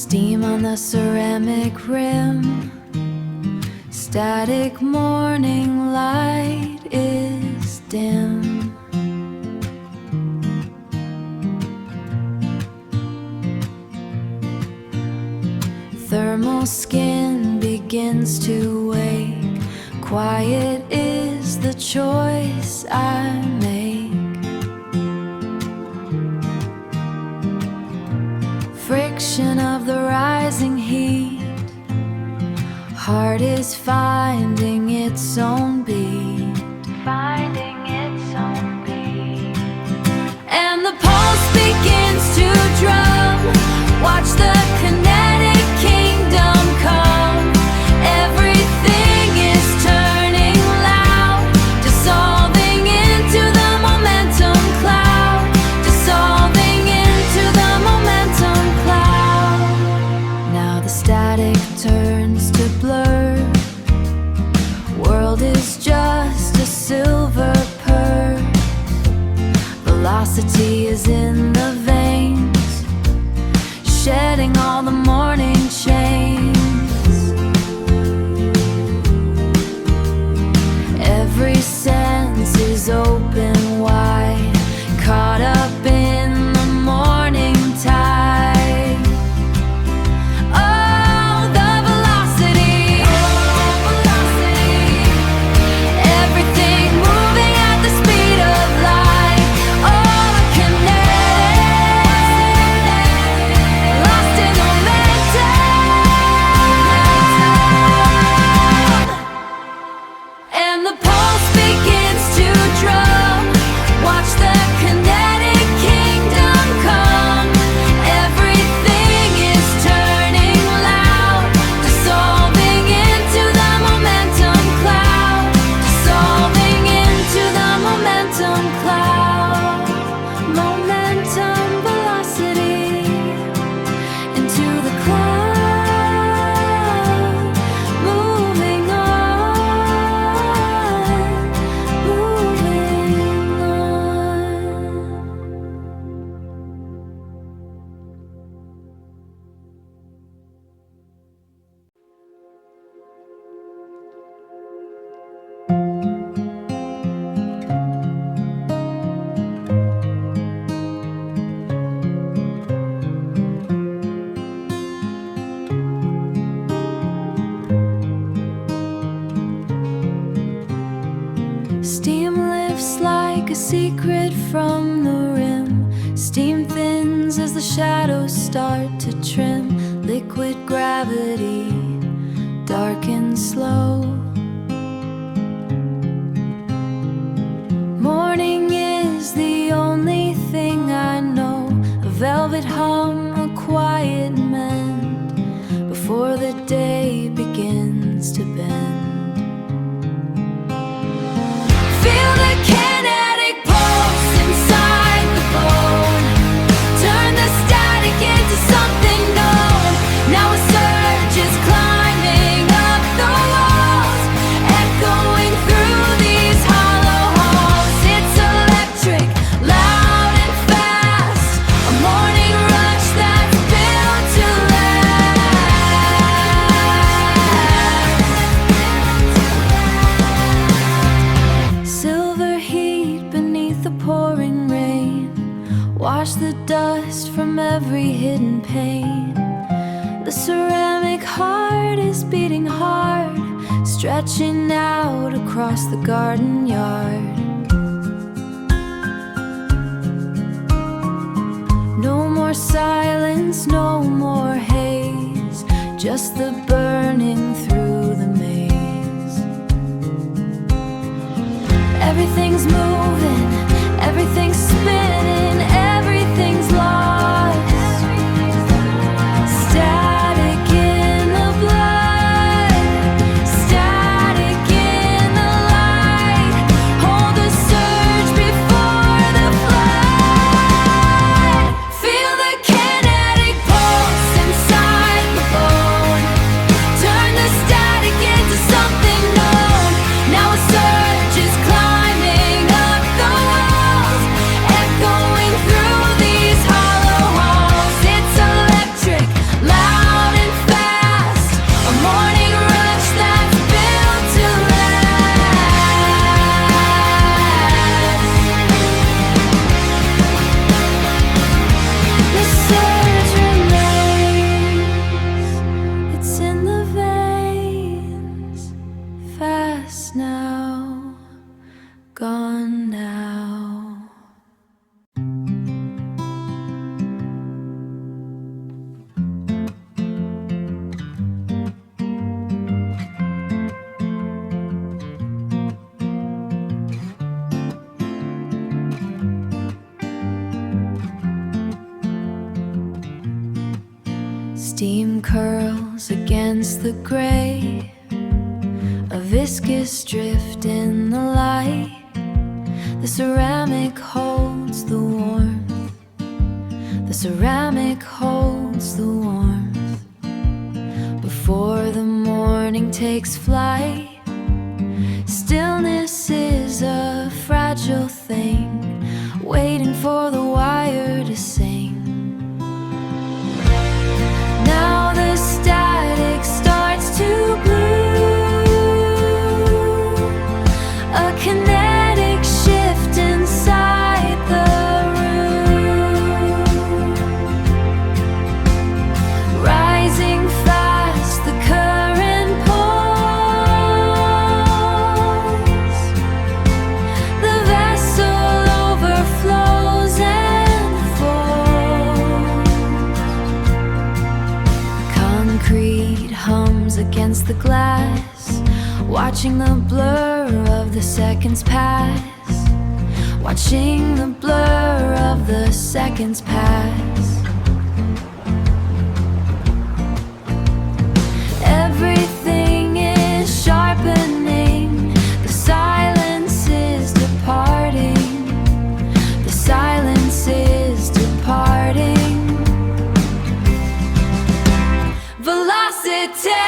Steam on the ceramic rim, static morning light is dim. Thermal skin begins to wake. Quiet is the choice I make. Friction of the rising heat. Heart is finding its own beat. Finding its own beat. And the pulse begins to drum. Watch the kinetic kingdom come. Everything is turning loud, dissolving into the momentum cloud. Dissolving into the momentum cloud. Now the static turns to blur. World is just a silver purr. Velocity is in the veins, shedding all the morning chains. Every sense is open wide, caught up in the morning tide. Oh, the velocity, everything moving at the speed of light. Oh, the kinetic, lost in momentum. And the pulse begins to drum. Watch the kinetic kingdom come. Everything is turning loud, dissolving into the momentum cloud. Dissolving into the momentum cloud. Momentum velocity into the cloud. Moving on, moving on. Steam lifts like a secret from the rim. Steam thins as the shadows start to trim. Liquid gravity, dark and slow. Morning is the only thing I know. A velvet hum, a quiet mend before the day begins to bend. Feel the kinetic pulse inside the bone. Turn the static into something known. Now a surge is climbing up the walls, echoing through these hollow halls. It's electric, loud and fast. A morning rush that's built to last. Silver heat beneath the pouring rain. Wash the dust from every hidden pain. The ceramic heart is beating hard, stretching out across the garden yard. No more silence, no more haze, just the burning through the maze. Everything's moving, everything's spinning, everything's lost. Static in the blood, static in the light. Hold the surge before the flood. Feel the kinetic pulse inside the bone. Turn the static into something known. Now a surge is climbing up the walls, echoing gone now. Steam curls against the gray, a viscous drift in the light. The ceramic holds the warmth. The ceramic holds the warmth. Before the morning takes flight, stillness is a fragile thing, waiting for the wire to sing. Now the static starts to bloom, a kinetic shift inside the room. Rising fast, the current pulls. The vessel overflows and falls. Concrete hums against the glass, watching the blur of the seconds pass. Watching the blur of the seconds pass. Everything is sharpening. The silence is departing. The silence is departing. Velocity.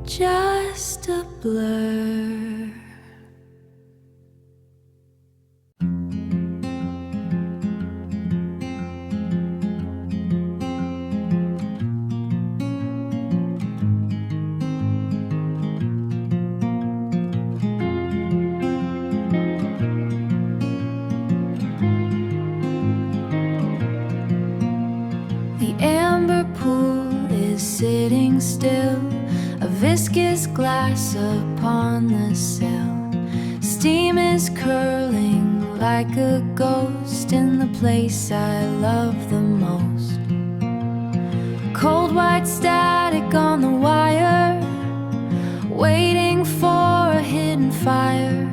Just a blur. The amber pool is sitting still, a viscous glass upon the sill. Steam is curling like a ghost in the place I love the most. Cold white static on the wire, waiting for a hidden fire.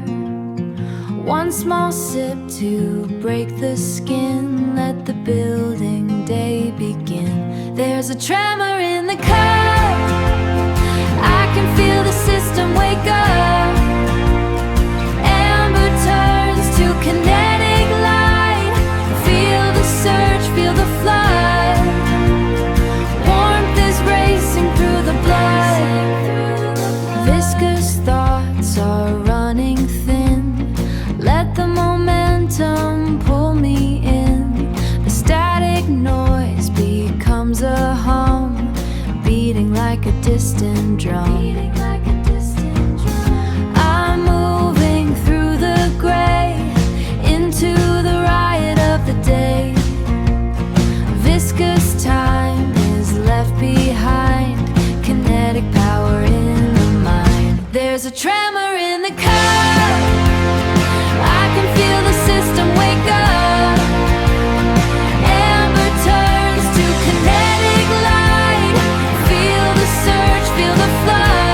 One small sip to break the skin, let the building day begin. There's a tremor in the cup, I can feel the system wake up. Amber turns to kinetic light. Feel the surge, feel the flood. Warmth is racing through the blood. Viscous thoughts are running thin. Let the momentum pull me in. The static noise becomes a hum, beating like a distant drum. I'm moving through the gray into the riot of the day. Viscous time is left behind, kinetic power in the mind. There's a tremor in the cup, I can feel the system wake up. Amber turns to kinetic light. Feel the surge, feel the flood.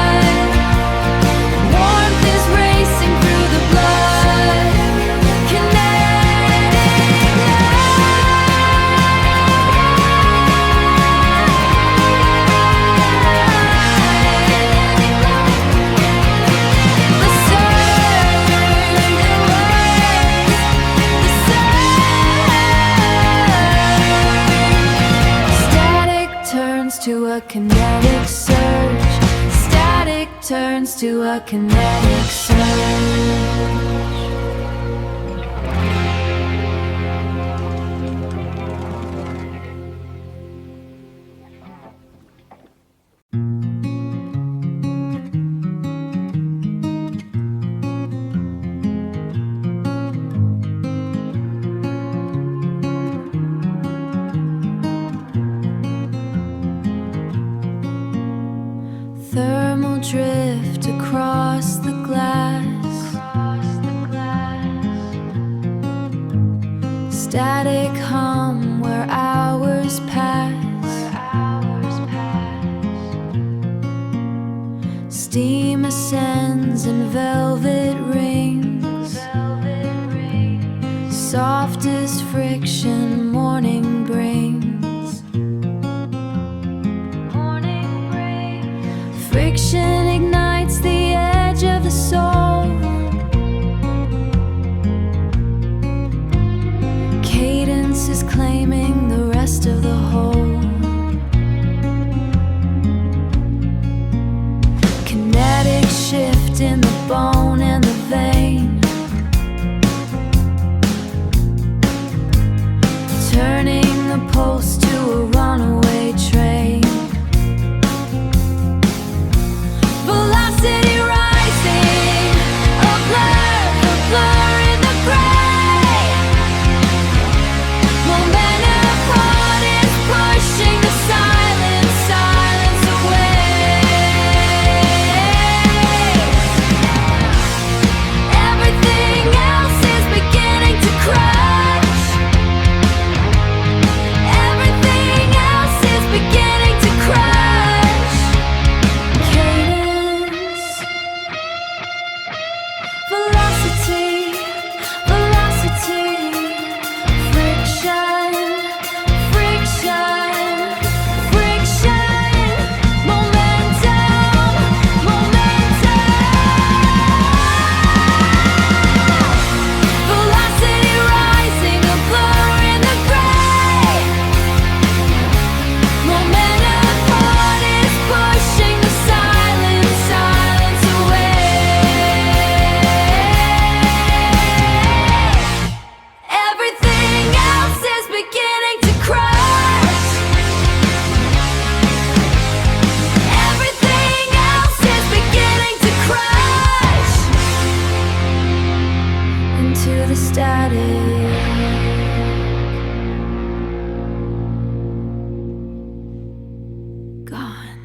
kinetic surge. Static turns to a kinetic surge. Thermal drift across the glass. Static hum where hours pass. Steam ascends in velvet rings. Softest friction morning brings. Friction ignites the edge of the soul. Cadence is claiming the rest of the whole. Kinetic shift in the bone and the vein. Turning the pulse to a runaway train. Velocity rising, a blur in the gray. Momentum caught is pushing the silence away. Everything else is beginning to crush. Everything else is beginning to crush. Velocity, friction, momentum. Velocity rising, a blur in the gray. Momentum caught is pushing the silence away. Everything else is beginning to crush. Everything else is beginning to crush into the static. Gone.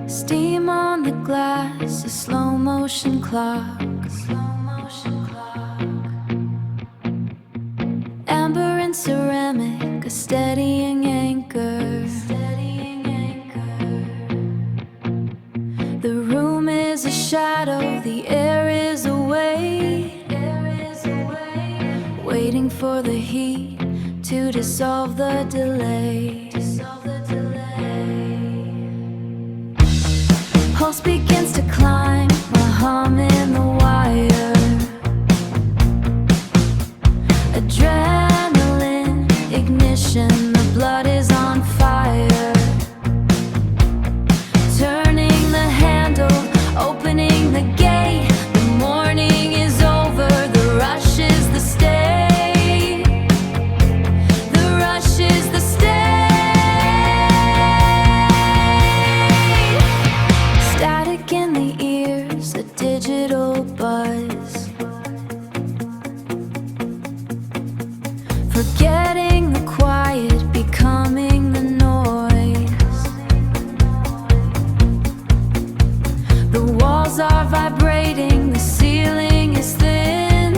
Steam on the glass, a slow motion clock. Amber and ceramic, a steadying anchor. The room is a shadow, the air is away. Waiting for the heat to dissolve the delay. Pulse begins to climb, a hum in the wire. Adrenaline, ignition, the blood is on fire. Turning the handle, opening the gate. The morning is over, the rush is the stay. The rush is the stay. Static in the ears, a digital buzz. Forgetting the quiet, becoming the noise. The walls are vibrating, the ceiling is thin.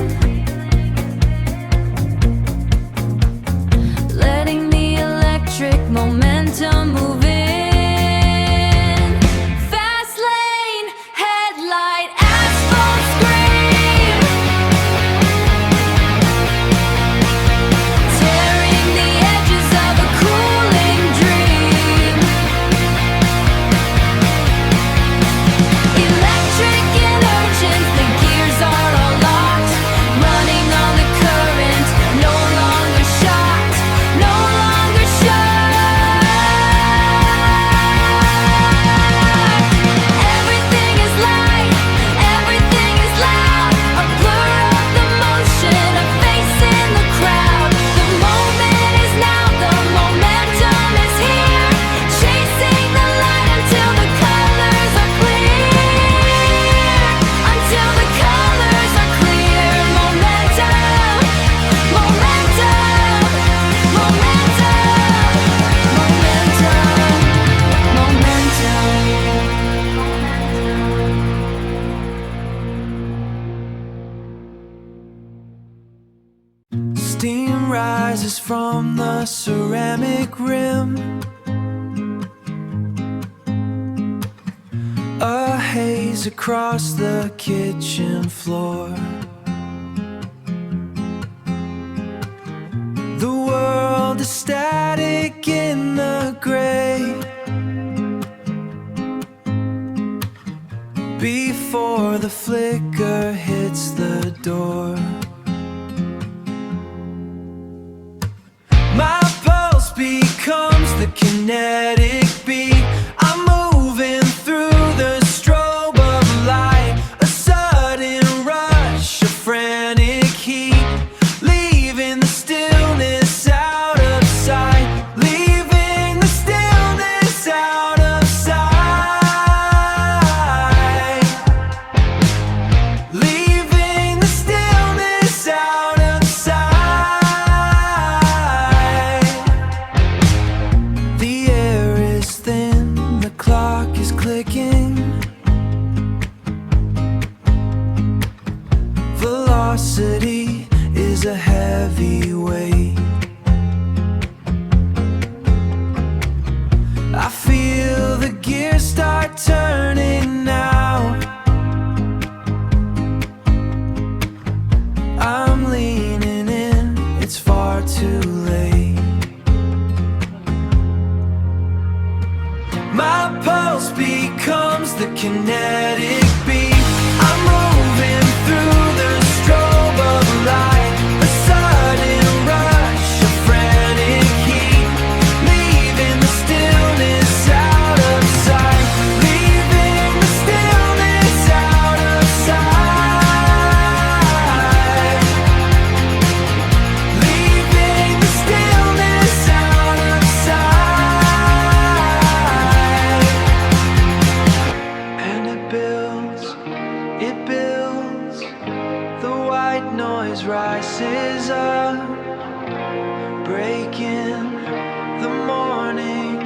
Letting the electric momentum move in. Fast lane, headlight, asphalt scream. rises from the ceramic rim. A haze across the kitchen floor. The world is static in the gray. Before the flicker hits the door, my pulse becomes the kinetic beat. I'm moving through the strobe of light, a sudden rush of frantic heat, leaving the stillness out of sight, leaving the stillness out of sight, leaving the stillness out of sight. The air is thin, the clock is clicking. Velocity is a heavy weight. I feel the gears start turning now. I'm leaning in, it's far too late. My pulse becomes the kinetic beat. I'm moving through the strobe of light, a sudden rush of frantic heat, leaving the stillness out of sight, leaving the stillness out of sight, leaving the stillness out of sight. And it builds, the white noise rises up, breaking the morning,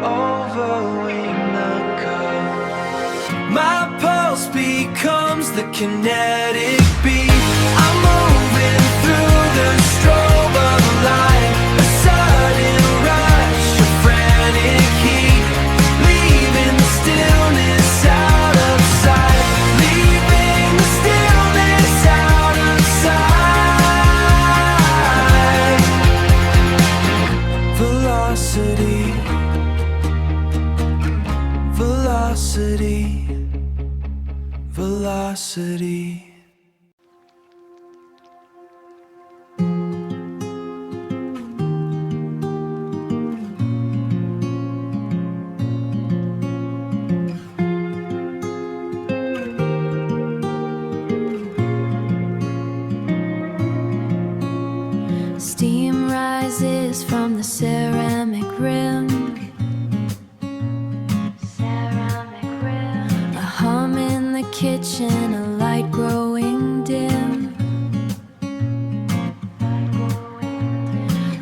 overwhelming the cup. My pulse becomes the kinetic beat. I'm moving through the strobe of light, a sudden rush of frantic heat, leaving the stillness out of sight, leaving the stillness out of sight. Velocity, velocity, velocity. Steam rises from the ceramic rim. A hum in the kitchen, a light growing dim.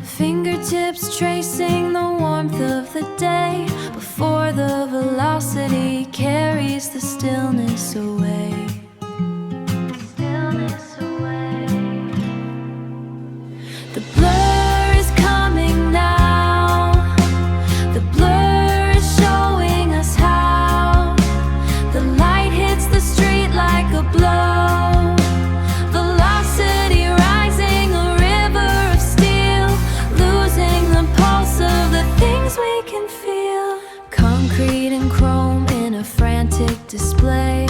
Fingertips tracing the warmth of the day before the velocity carries the stillness away. The blur is coming now. The blur is showing us how. The light hits the street like a blow. Velocity rising, a river of steel, losing the pulse of the things we can feel. Concrete and chrome in a frantic display.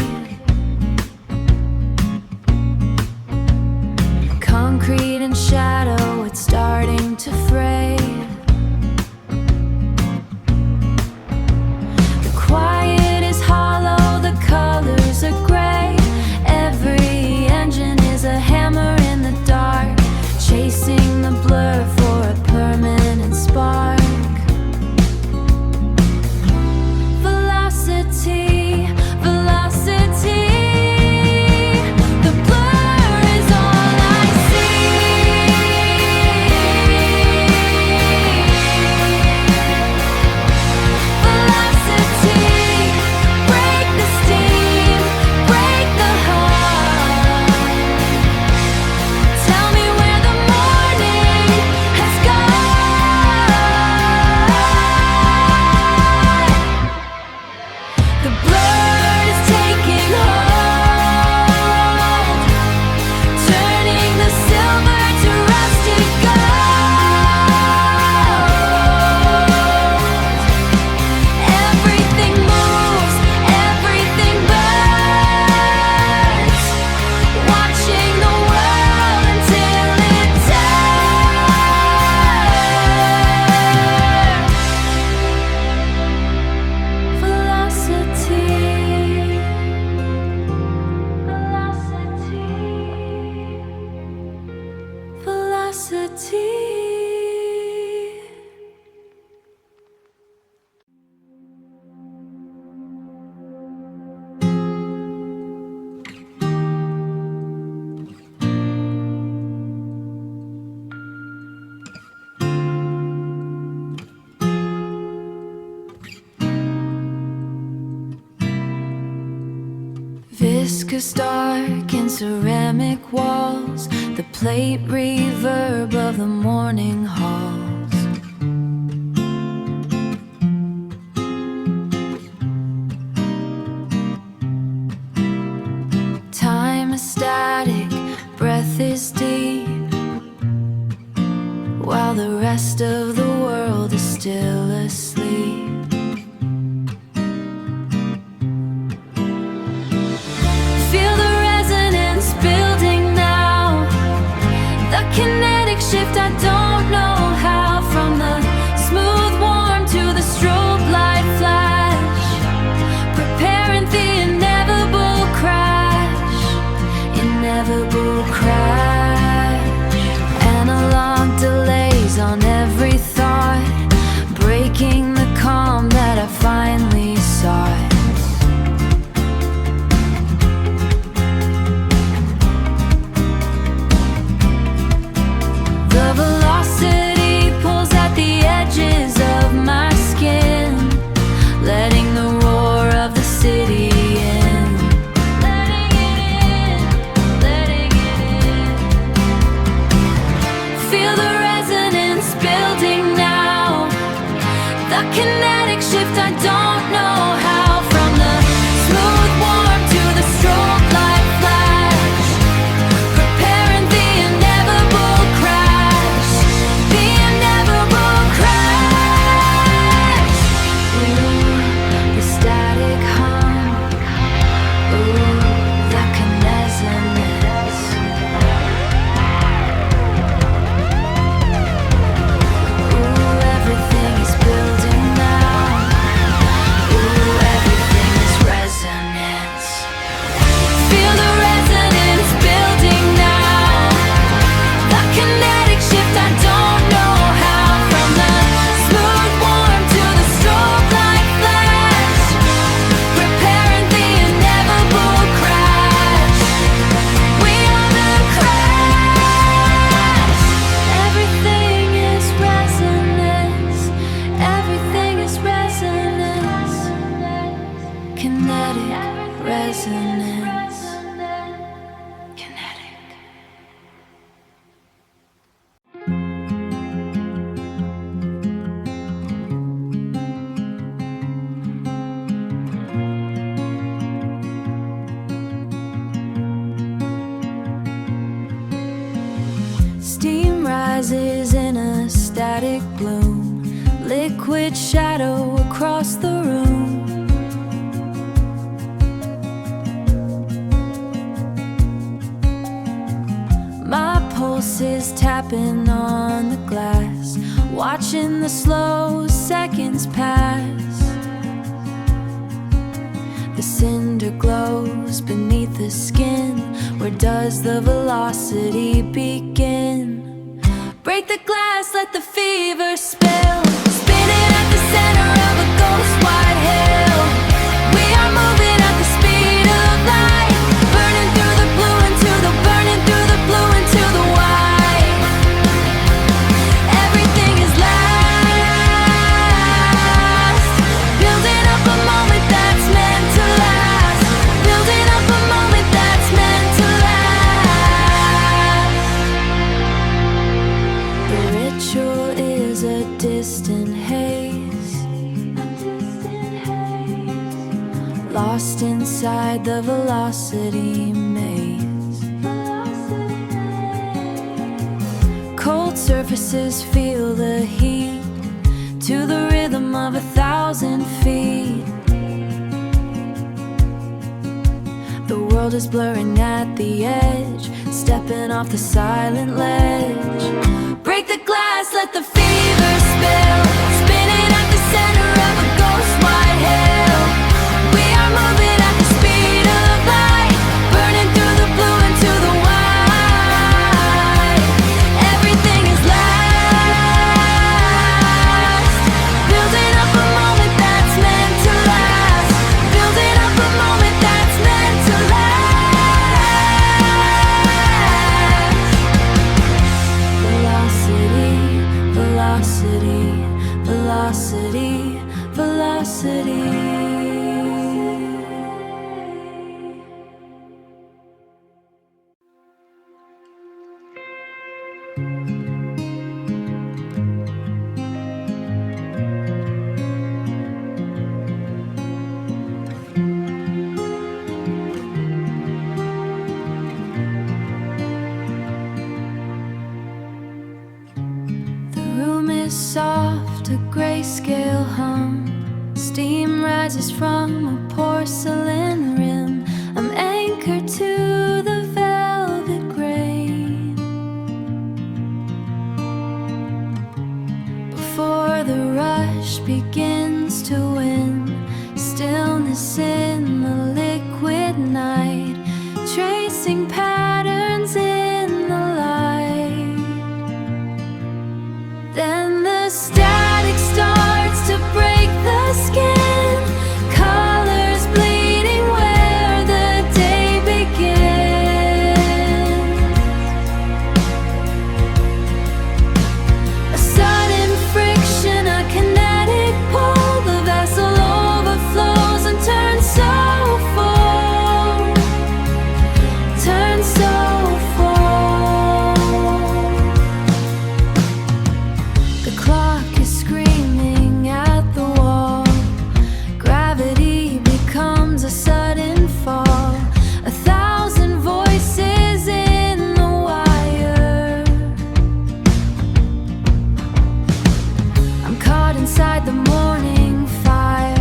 Viscous dark and ceramic walls, the plate reverb of the morning halls. Time is static, breath is deep, while the rest of the world is still asleep. Feel the resonance building now, the kinetic shift, I don't know how. From the smooth warm to the strobe light flash, preparing the inevitable crash, inevitable crash. Analog delays on every thought, breaking the calm that I finally sought. The velocity pulls at the edges of my skin, letting the roar of the city in. Letting it in, letting it in. Feel the resonance building now, the kinetic shift, I don't know how. From the smooth warm to the strobe light flash, preparing the inevitable crash, the inevitable crash. Ooh, the static hum, ooh, the resonance. Ooh, everything is building now, ooh, everything is resonance. Feel the resonance building now, the kinetic shift, I don't know how. From the smooth warm to the strobe light flash, preparing the inevitable crash. We are the crash. Everything is resonance, everything is resonance, kinetic resonance, kinetic. Steam rises in a static bloom, liquid shadow across the room. My pulse is tapping on the glass, watching the slow seconds pass. The cinder glows beneath the skin. Where does the velocity begin? Break the glass, let the fever spill, spinning at the center of a ghost white hill. We are moving at the speed of light, burning through the blue into the burning through the blue into the white. Everything is last, building up a moment that's meant to last, building up a moment that's meant to last. The ritual is a distant haze, lost inside the velocity maze. Cold surfaces feel the heat, to the rhythm of 1,000 feet. The world is blurring at the edge, stepping off the silent ledge. Break the glass, let the fever spill, spinning at the center of a ghost white hill. We are moving at the speed of light, burning through the blue into the white. Everything is last, building up a moment that's meant to last, building up a moment that's meant to last. Velocity, velocity, Soft, a grayscale hum. Steam rises from a porcelain rim. I'm anchored to the velvet grain. Before the rush begins to win, stillness in the liquid night, tracing patterns in the light. Then the static starts to break the skin, colors bleeding where the day begins. A sudden friction, a kinetic pull, the vessel overflows and turns so full, turns so clock is screaming at the wall. Gravity becomes a sudden fall. 1,000 voices in the wire. I'm caught inside the morning fire.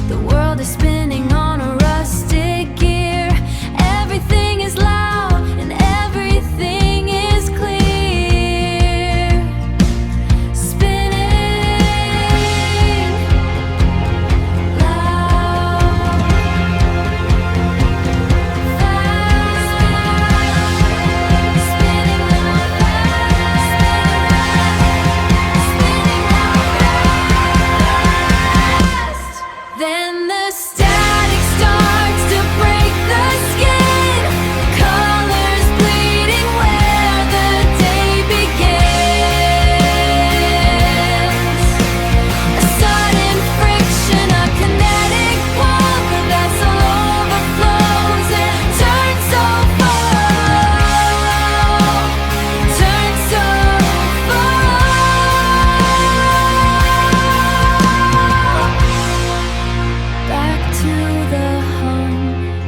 The world is spinning on a rustic gear. Everything is loud and everything is clear. Then the static starts to break the skin, colors bleeding where the day begins. A sudden friction, a kinetic pull, the vessel overflows and turns so full, turns so full. Back to the hum,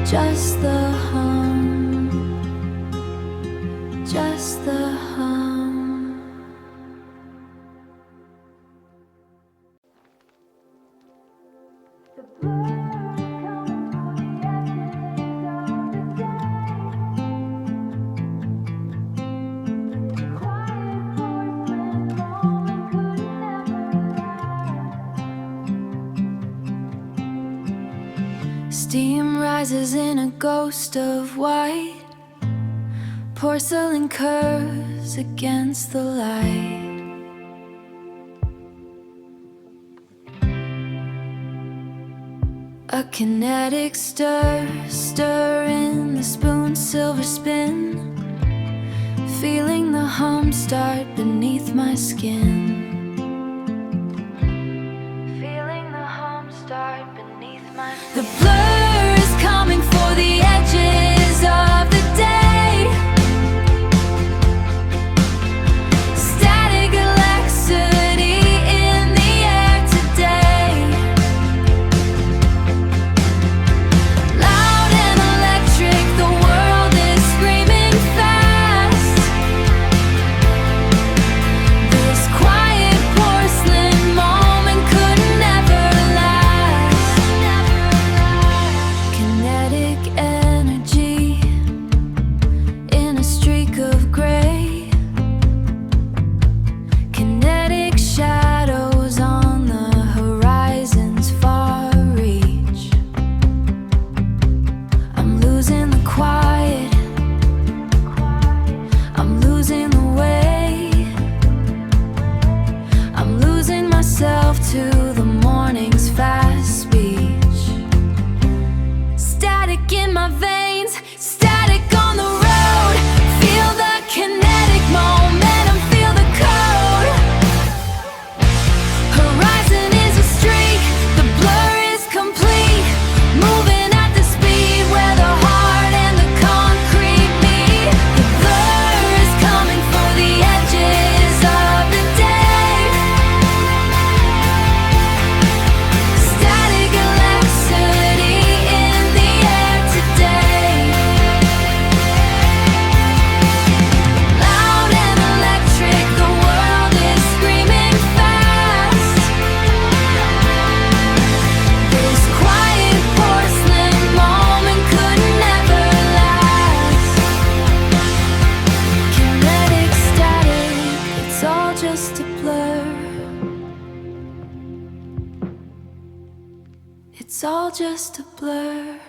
just the hum, just the hum. Steam rises in a ghost of white. Porcelain curves against the light. A kinetic stir, stir in the spoon's silver spin. Feeling the hum start beneath my skin. Feeling the hum start beneath my skin. The blur is coming for the edges of the day. Static laxity in the air today. Loud and electric, the world is screaming fast. This quiet just a blur.